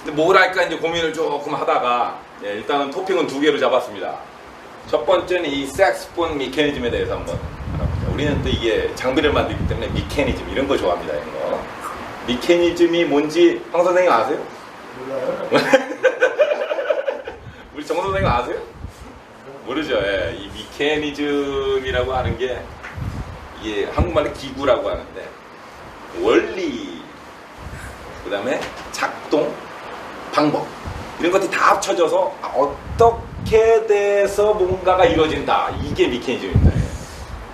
근데 뭘 할까 이제 고민을 조금 하다가 예, 일단은 토핑은 2개로 잡았습니다. 첫 번째는 이 색스폰 미케니즘에 대해서 한번 알아보자. 우리는 또 이게 장비를 만들기 때문에 미케니즘 이런 거 좋아합니다. 이런 거. 미케니즘이 뭔지 황 선생님 아세요? 몰라요. 우리 정 선생님 아세요? 모르죠. 예. 이 미케니즘이라고 하는 게 이게 한국말로 기구라고 하는데 원리, 그 다음에 작동, 방법 이런 것들이 다 합쳐져서 어떻게 돼서 뭔가가 이루어진다. 이게 미케니즘입니다.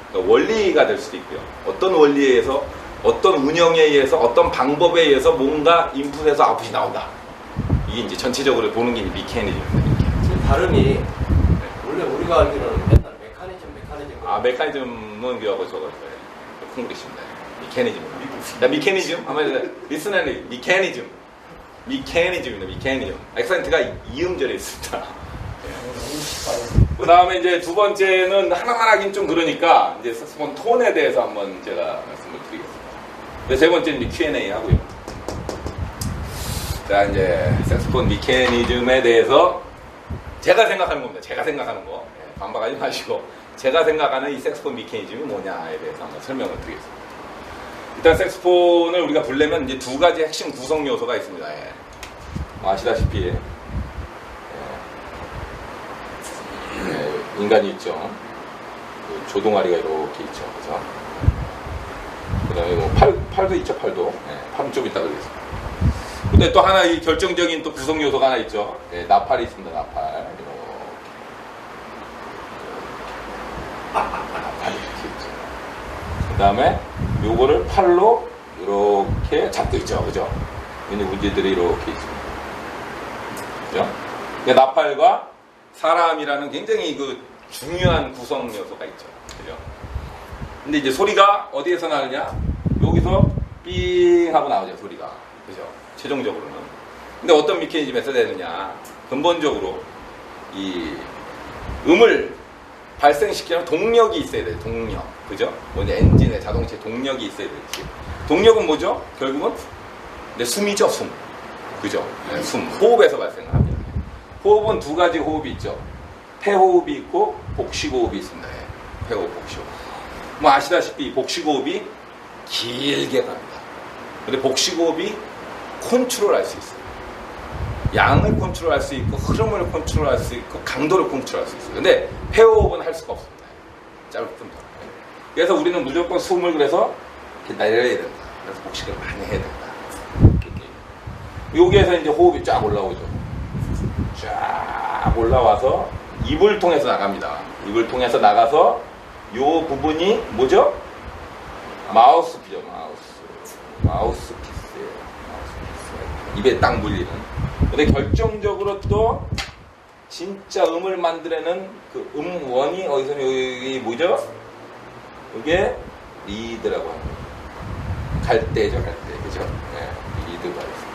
그러니까 원리가 될 수도 있고요. 어떤 원리에 의해서 어떤 운영에 의해서 어떤 방법에 의해서 뭔가 인풋에서 아웃풋이 나온다. 이게 이제 전체적으로 보는 게 미케니즘입니다. 지금 발음이 원래 우리가 알기로는 맨날 메커니즘. 아, 메커니즘은 그거하고 저거 콩글리시입니다. 미케니즘. 자, 미케니즘 하면 리스너는 미케니즘입니다. 미케니즘. 액센트가 이음절에 있습니다. 그 다음에 이제 두 번째는 하나만 하긴 좀 그러니까 이제 색소폰 톤에 대해서 한번 제가 말씀을 드리겠습니다. 세 번째는 이제 Q&A 하고요. 자, 이제 색소폰 미케니즘에 대해서 제가 생각하는 겁니다. 제가 생각하는 거. 예, 반박하지 마시고. 제가 생각하는 이 색소폰 미케니즘이 뭐냐에 대해서 한번 설명을 드리겠습니다. 일단 색소폰을 우리가 부르려면 이제 2가지 핵심 구성 요소가 있습니다. 예. 아시다시피 인간이 있죠. 그 조동아리가 이렇게 있죠. 그죠? 그 다음에 뭐 팔도 있죠, 팔도. 예, 팔은 좀 이따 그러겠습니다. 근데 또 하나 이 결정적인 또 구성 요소가 하나 있죠. 예, 나팔이 있습니다, 나팔. 이렇게. 나팔이 이렇게 있죠. 그 다음에 요거를 팔로 이렇게 잡고 있죠. 그죠? 근데 문제들이 이렇게 있습니다. 그죠? 그러니까 나팔과 사람이라는 굉장히 그 중요한 구성 요소가 있죠. 그죠? 근데 이제 소리가 어디에서 나느냐? 여기서 삥 하고 나오죠, 소리가. 그죠? 최종적으로는. 근데 어떤 미케니즘에서 되느냐? 근본적으로 이 음을 발생시키는 동력이 있어야 돼요, 동력. 그죠? 뭐냐, 엔진에 자동차에 동력이 있어야 되지. 동력은 뭐죠? 결국은? 네, 숨이죠, 숨. 그죠? 네, 숨. 호흡에서 발생을 합니다. 호흡은 2가지 호흡이 있죠. 폐호흡이 있고 복식호흡이 있습니다. 예. 폐호흡, 복식호흡. 뭐 아시다시피 복식호흡이 길게 갑니다. 근데 복식호흡이 컨트롤할 수 있어요. 양을 컨트롤할 수 있고 흐름을 컨트롤할 수 있고 강도를 컨트롤할 수 있어요. 근데 폐호흡은 할 수가 없습니다. 짧습니다. 그래서 우리는 무조건 숨을 그래서 이렇게 내려야 된다. 그래서 복식을 많이 해야 된다. 여기에서 이제 호흡이 쫙 올라오죠. 쫙 올라와서 입을 통해서 나갑니다. 입을 통해서 나가서 요 부분이 뭐죠? 마우스피죠. 마우스피스예요. 입에 딱 물리는. 근데 결정적으로 또 진짜 음을 만들어내는 그 음원이 어디서 여기 뭐죠? 이게 리드라고 합니다. 갈대죠, 갈대. 그죠? 네, 리드가 있습니다.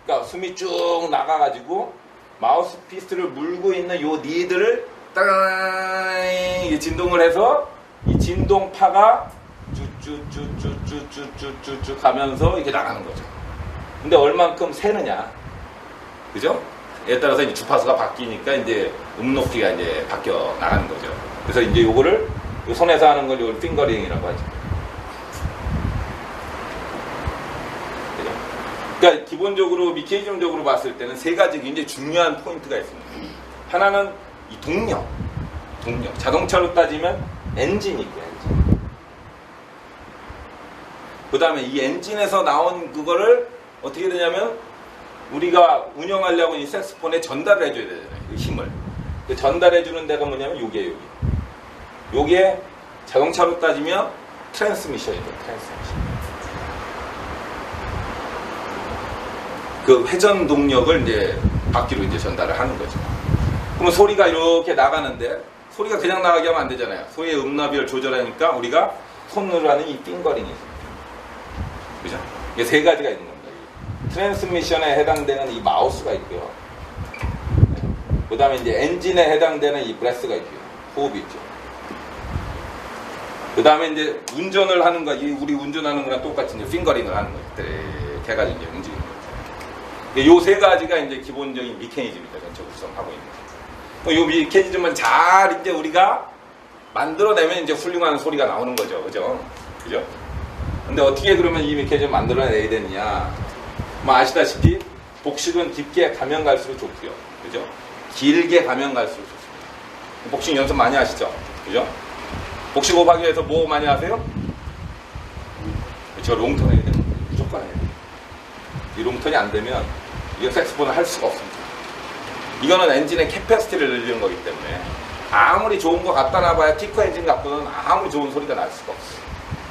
그러니까 숨이 쭉 나가가지고 마우스피스를 물고 있는 요 리드를 땅 진동을 해서 이 진동파가 쭈쭈쭈쭈쭈쭈쭈쭈 가면서 이렇게 나가는 거죠. 근데 얼만큼 새느냐, 그죠? 에 따라서 이제 주파수가 바뀌니까 이제 높이가 이제 바뀌어 나가는 거죠. 그래서 이제 요거를 요 손에서 하는 걸 요걸 핑거링이라고 하죠. 그죠? 그러니까 기본적으로 미케니즘적으로 봤을 때는 3가지 굉장히 중요한 포인트가 있습니다. 하나는 이 동력. 자동차로 따지면 엔진이 있고 엔진. 그 다음에 이 엔진에서 나온 그거를 어떻게 되냐면 우리가 운영하려고 이 색소폰에 전달을 해줘야 되잖아요. 그 힘을. 그 전달해주는 데가 뭐냐면 요게. 요게 자동차로 따지면 트랜스미션이죠. 트랜스미션. 그 회전 동력을 이제 바퀴로 이제 전달을 하는 거죠. 그러면 소리가 이렇게 나가는데 소리가 그냥 나가게 하면 안 되잖아요. 소리의 음나비를 조절하니까 우리가 손으로 하는 이 핑거링이 있습니다. 그죠? 이게 3가지가 있는 겁니다. 트랜스미션에 해당되는 이 마우스가 있고요. 그 다음에 이제 엔진에 해당되는 이 브레스가 있고요. 호흡이 있죠. 그 다음에 이제 운전을 하는 거, 우리 운전하는 거랑 똑같이 이제 핑거링을 하는 거예요. 이렇게 해가지고 이제 움직이는 거죠. 요 세 가지가 이제 기본적인 메커니즘이다. 전체 구성하고 있는. 요 메커니즘은 잘 이제 우리가 만들어내면 이제 훌륭한 소리가 나오는 거죠. 그죠? 그죠? 근데 어떻게 그러면 이 메커니즘 만들어내야 되느냐? 뭐 아시다시피 복식은 깊게 가면 갈수록 좋고요. 그죠? 길게 가면 갈수록 좋습니다. 복식 연습 많이 하시죠? 그죠? 복식 곱하기 해서 뭐 많이 하세요? 그렇죠. 롱턴 해야 됩니다. 무조건 해야 돼요. 이 롱턴이 안 되면 이거 색소폰을 할 수가 없습니다. 이거는 엔진의 캐패시티를 늘리는 거기 때문에 아무리 좋은 거 갖다 놔봐야 티커 엔진 갖고는 아무리 좋은 소리가 날 수가 없어요.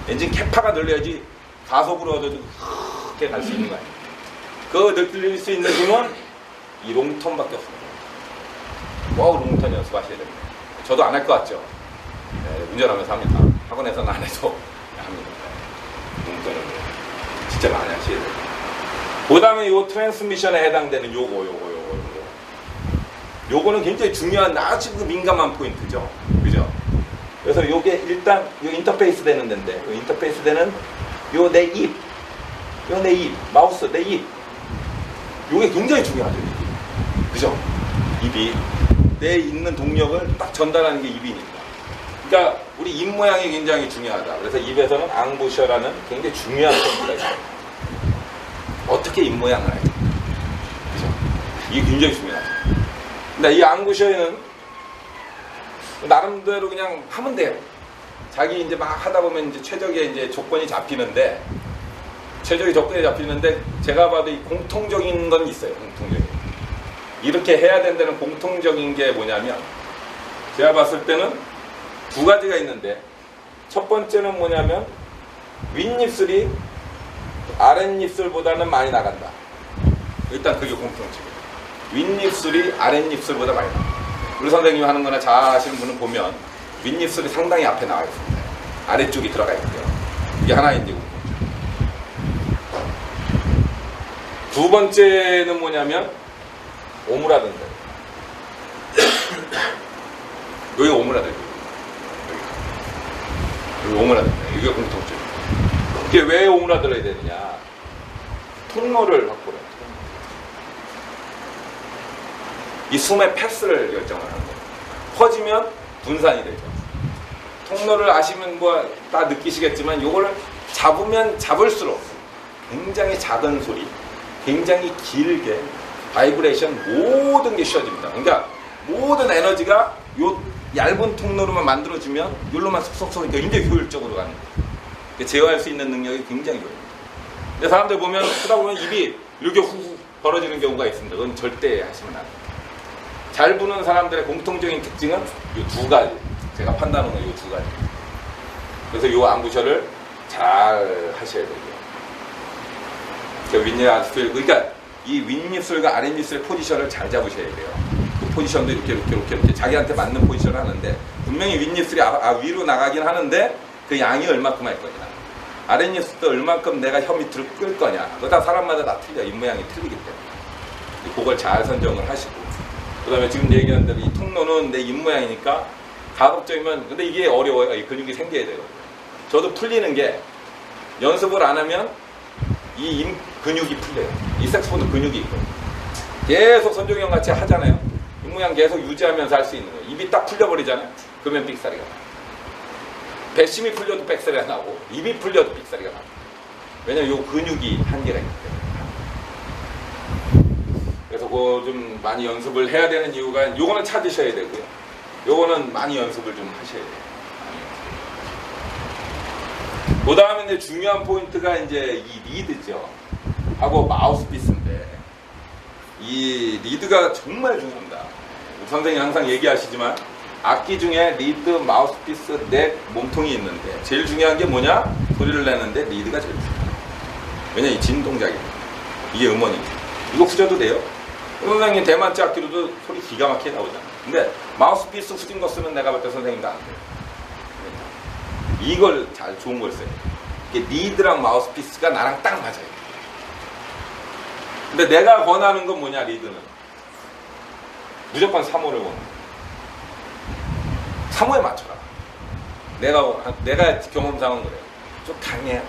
엔진 캐파가 늘려야지 가속으로 얻어도 크게 갈 수 있는 거 아니에요. 그거 늘릴 수 있는 힘은 이 롱턴밖에 없습니다. 꼭 롱턴 연습하셔야 됩니다. 저도 안 할 것 같죠? 네, 운전하면서 합니다. 학원에서는 안 해도 합니다. 롱턴을 진짜 많이 하셔야 돼요. 그 다음에 요 트랜스미션에 해당되는 요거는 굉장히 중요한 아주 그 민감한 포인트죠. 그죠? 그래서 요게 일단 요 인터페이스 되는 데인데, 요 인터페이스 되는 요 내 입, 마우스 내 입, 요게 굉장히 중요하죠. 입이. 그죠? 입이 내 있는 동력을 딱 전달하는 게 입이니까. 그러니까 우리 입 모양이 굉장히 중요하다. 그래서 입에서는 앙부셔라는 굉장히 중요한 포인트가 있어요. 어떻게 입 모양을 해야 돼? 그죠? 이게 굉장히 중요하죠. 근데 이 앙부셔에는 나름대로 그냥 하면 돼요. 자기 이제 막 하다 보면 이제 최적의 이제 조건이 잡히는데, 제가 봐도 이 공통적인 건 있어요. 공통적인. 이렇게 해야 된다는 공통적인 게 뭐냐면, 제가 봤을 때는 두 가지가 있는데, 첫 번째는 뭐냐면, 윗입술이 아랫입술보다는 많이 나간다. 일단 그게 공통점이에요. 윗입술이 아랫입술보다 많이 나간다. 우리 선생님이 하는 거나 잘 하시는 분은 보면 윗입술이 상당히 앞에 나와 있습니다. 아래쪽이 들어가 있고요. 이게 하나인데. 두 번째는 뭐냐면 오므라든다. 여기 오므라든다. 여기 오므라든다. 이게 공통점이에요. 이게 왜 오므라들어야 되느냐? 통로를 확보해요. 이 숨의 패스를 결정을 하는 거예요. 퍼지면 분산이 되죠. 통로를 아시면 뭐 다 느끼시겠지만 이거를 잡으면 잡을수록 굉장히 작은 소리, 굉장히 길게 바이브레이션 모든 게 쉬어집니다. 그러니까 모든 에너지가 요 얇은 통로로만 만들어주면 이로만 쏙쏙쏙 굉장히 효율적으로 가는 거예요. 제어할 수 있는 능력이 굉장히 좋습니다. 근데 사람들 보면 하다 보면 입이 이렇게 훅 벌어지는 경우가 있습니다. 그건 절대 하시면 안 돼요. 잘 부는 사람들의 공통적인 특징은 이 두 가지. 제가 판단하는 건 이 두 가지. 그래서 이 앙부셔를 잘 하셔야 되고요. 그러니까 이 윗입술과 아랫입술의 포지션을 잘 잡으셔야 돼요. 그 포지션도 이렇게 자기한테 맞는 포지션을 하는데, 분명히 윗입술이 위로 나가긴 하는데 그 양이 얼마큼 할 거냐, 아랫입술도 얼마큼 내가 혀 밑으로 끌 거냐, 그거 다 사람마다 다 틀려. 입 모양이 틀리기 때문에 그걸 잘 선정을 하시고, 그 다음에 지금 얘기한 대로 이 통로는 내 입 모양이니까 가급적이면, 근데 이게 어려워요. 이 근육이 생겨야 돼요. 저도 풀리는 게, 연습을 안 하면 이 입 근육이 풀려요. 이 색소폰은 근육이 있거든요. 계속 선종이 형 같이 하잖아요. 입 모양 계속 유지하면서 할 수 있는 거예요. 입이 딱 풀려버리잖아요. 그러면 삑사리가 나요. 배심이 풀려도 삑사리가 나고, 입이 풀려도 삑사리가 나고. 왜냐면 이 근육이 한계가 있기 때문에. 그래서 그거 좀 많이 연습을 해야 되는 이유가, 요거는 찾으셔야 되고요. 요거는 많이 연습을 좀 하셔야 돼요. 그 다음에 이제 중요한 포인트가 이제 이 리드죠. 하고 마우스피스인데, 이 리드가 정말 중요합니다. 선생님이 항상 얘기하시지만, 악기 중에 리드, 마우스피스, 넥, 몸통이 있는데, 제일 중요한 게 뭐냐? 소리를 내는데 리드가 제일 중요해요. 왜냐, 이 진동작이에요. 이게 음원이죠. 이거 후져도 돼요. 선생님 대만자 악기로도 소리 기가 막히게 나오잖아요. 근데 마우스피스 후진 거 쓰면 내가 볼 때 선생님도 안 돼요. 이걸 잘 좋은 걸 써요. 이게 리드랑 마우스피스가 나랑 딱 맞아요. 근데 내가 권하는 건 뭐냐, 리드는 무조건 3호를 원해. 3호에 맞춰라. 내가 경험상은 그래요. 좀 강해야 돼.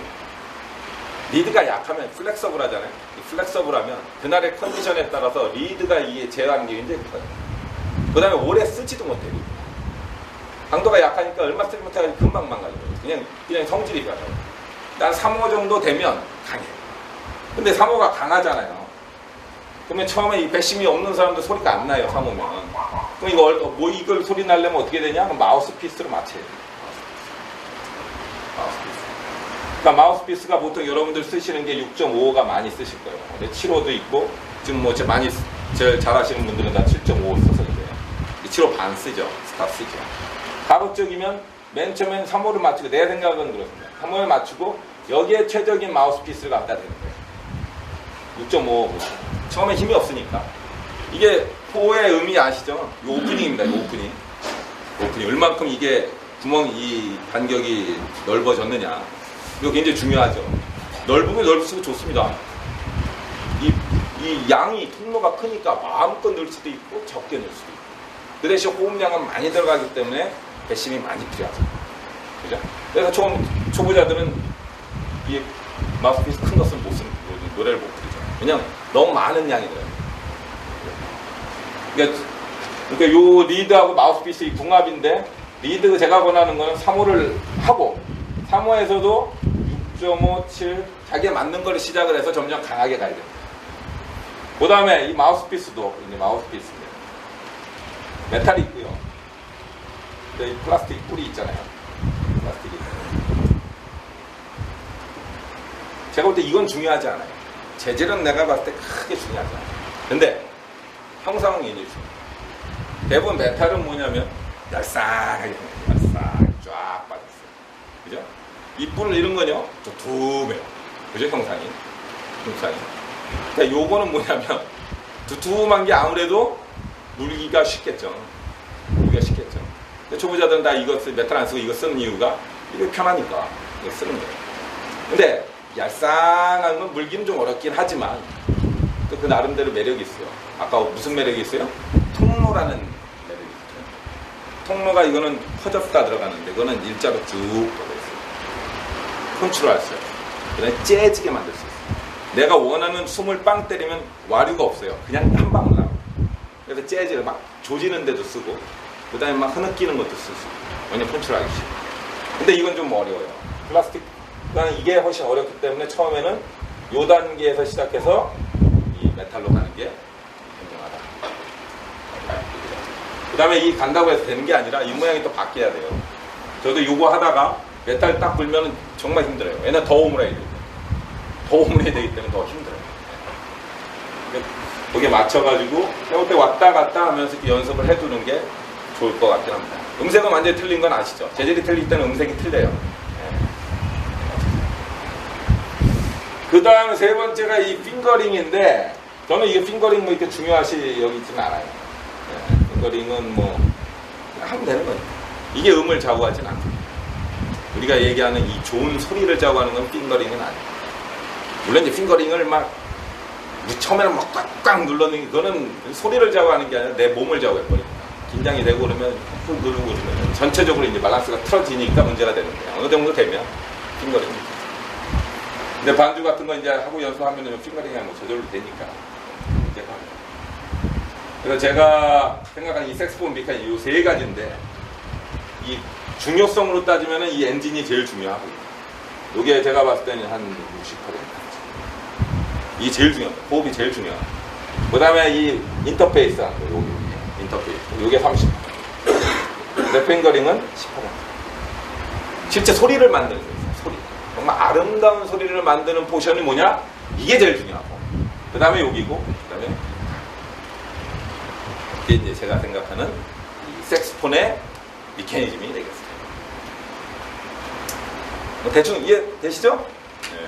리드가 약하면 플렉서블 하잖아요. 플렉서블 하면 그날의 컨디션에 따라서 리드가 이게 제어하는 게 굉장히 커요. 그 다음에 오래 쓰지도 못해요. 강도가 약하니까 얼마 쓰지 못하고 금방 망가져요. 그냥 성질이 변해요. 난 3호 정도 되면 강해. 근데 3호가 강하잖아요. 그러면 처음에 이 배심이 없는 사람도 소리가 안 나요, 3호면. 그럼 이걸 소리 나려면 어떻게 되냐? 그럼 마우스피스로 맞춰야 돼요. 마우스피스. 그러니까 마우스피스가 보통 여러분들 쓰시는 게 6.55가 많이 쓰실 거예요. 근데 7호도 있고, 지금 뭐 제일 잘 하시는 분들은 다 7.55 써서 이제 7호 반 쓰죠. 스타 쓰죠. 가급적이면 맨 처음엔 3호를 맞추고, 내 생각은 그렇습니다. 3호를 맞추고, 여기에 최적인 마우스피스를 갖다 대는 거예요. 6.55. 처음에 힘이 없으니까. 이게 4의 의미 아시죠? 이 오프닝입니다. 이 오프닝. 얼만큼 이게 이 간격이 넓어졌느냐. 이거 굉장히 중요하죠. 넓으면 넓을수록 좋습니다. 이 양이 통로가 크니까 마음껏 넣을 수도 있고 적게 넣을 수도 있고. 그 대신 호흡량은 많이 들어가기 때문에 배심이 많이 필요하죠. 그죠? 그래서 초보자들은 이 마우스피스 큰 것은 못 쓰는, 노래를 못 부르죠. 왜냐면 너무 많은 양이 들어요. 그러니까 요 리드하고 마우스피스 이 궁합인데, 리드 제가 권하는 거는 3호를 하고, 3호에서도 6.5, 7, 자기에 맞는 걸 시작을 해서 점점 강하게 가야 됩니다. 그 다음에 이 마우스피스도, 이제 마우스피스입니다. 메탈이 있고요. 이 플라스틱 뿔이 있잖아요. 플라스틱이. 제가 볼 때 이건 중요하지 않아요. 재질은 내가 봤을 때 크게 중요하지 않아요. 근데 형상은 굉장히 중요해요. 대부분 메탈은 뭐냐면 얄쌍하게 쫙 빠졌어요. 그죠? 이 뿔 이런 거요, 좀 두툼해요. 그죠? 형상이. 그러니까 요거는 뭐냐면 두툼한 게 아무래도 물기가 쉽겠죠. 근데 초보자들은 다 이거 메탈 안 쓰고 이거 쓰는 이유가 이게 편하니까 이거 쓰는 거예요. 근데 얄쌍한 건 물기는 좀 어렵긴 하지만 또 그 나름대로 매력이 있어요. 아까 무슨 매력이 있어요? 통로라는 매력이 있어요. 통로가 이거는 퍼졌다 들어가는데 이거는 일자로 쭉 뻗어 있어요. 컨트롤 할 수 있어요. 그다음에 째지게 만들 수 있어요. 내가 원하는 숨을 빵 때리면 와류가 없어요. 그냥 한 방울 나와요. 그래서 재즈를 막 조지는 데도 쓰고, 그 다음에 막 흐느끼는 것도 쓸 수 있어요. 왜냐면 컨트롤하기 쉽고. 근데 이건 좀 어려워요. 플라스틱, 이게 훨씬 어렵기 때문에 처음에는 요 단계에서 시작해서 이 메탈로 가는 게 현명하다. 그 다음에 이 간다고 해서 되는 게 아니라 이 모양이 또 바뀌어야 돼요. 저도 이거 하다가 메탈 딱 불면 정말 힘들어요. 왜냐면 더 오므려야 돼요. 더 오므려야 되기 때문에 더 힘들어요. 거기에 맞춰가지고 해볼 때 왔다 갔다 하면서 연습을 해두는 게 좋을 것 같긴 합니다. 음색은 완전히 틀린 건 아시죠? 재질이 틀릴 때는 음색이 틀려요. 그 다음 세 번째가 이 핑거링인데, 저는 이게 핑거링 뭐 이렇게 중요하시 여기지는 않아요. 핑거링은 뭐 하면 되는 거니까. 이게 음을 좌우하진 않아요. 우리가 얘기하는 이 좋은 소리를 좌우하는 건 핑거링은 아니에요. 물론 이제 핑거링을 막 처음에는 막 꽉꽉 눌러는 그거는 소리를 좌우하는 게 아니라 내 몸을 좌우해버립니다. 긴장이 되고 그러면 꾹 누르고 그러면 전체적으로 이제 밸런스가 틀어지니까 문제가 되는 거예요. 어느 정도 되면 핑거링이. 근데 반주 같은 거 이제 하고 연습하면 핑거링이 뭐 저절로 되니까 문제가 없어요. 그래서 제가 생각하는 이 색소폰 메카닉 이 세 가지인데, 이 중요성으로 따지면 이 엔진이 제일 중요하고, 이게 제가 봤을 때는 한 60%. 이게 제일 중요합니다. 호흡이 제일 중요합니다. 그 다음에 이 인터페이스 하는 거, 여기 인터페이스. 이게 30%. 근데 핑거링은 10%. 실제 소리를 만드는 거예요. 소리. 정말 아름다운 소리를 만드는 포션이 뭐냐? 이게 제일 중요하고. 그 다음에 여기고, 그 다음에 이게 이제 제가 생각하는 이 색스폰의 메커니즘이 되겠습니다. 뭐 대충 이해되시죠? 네.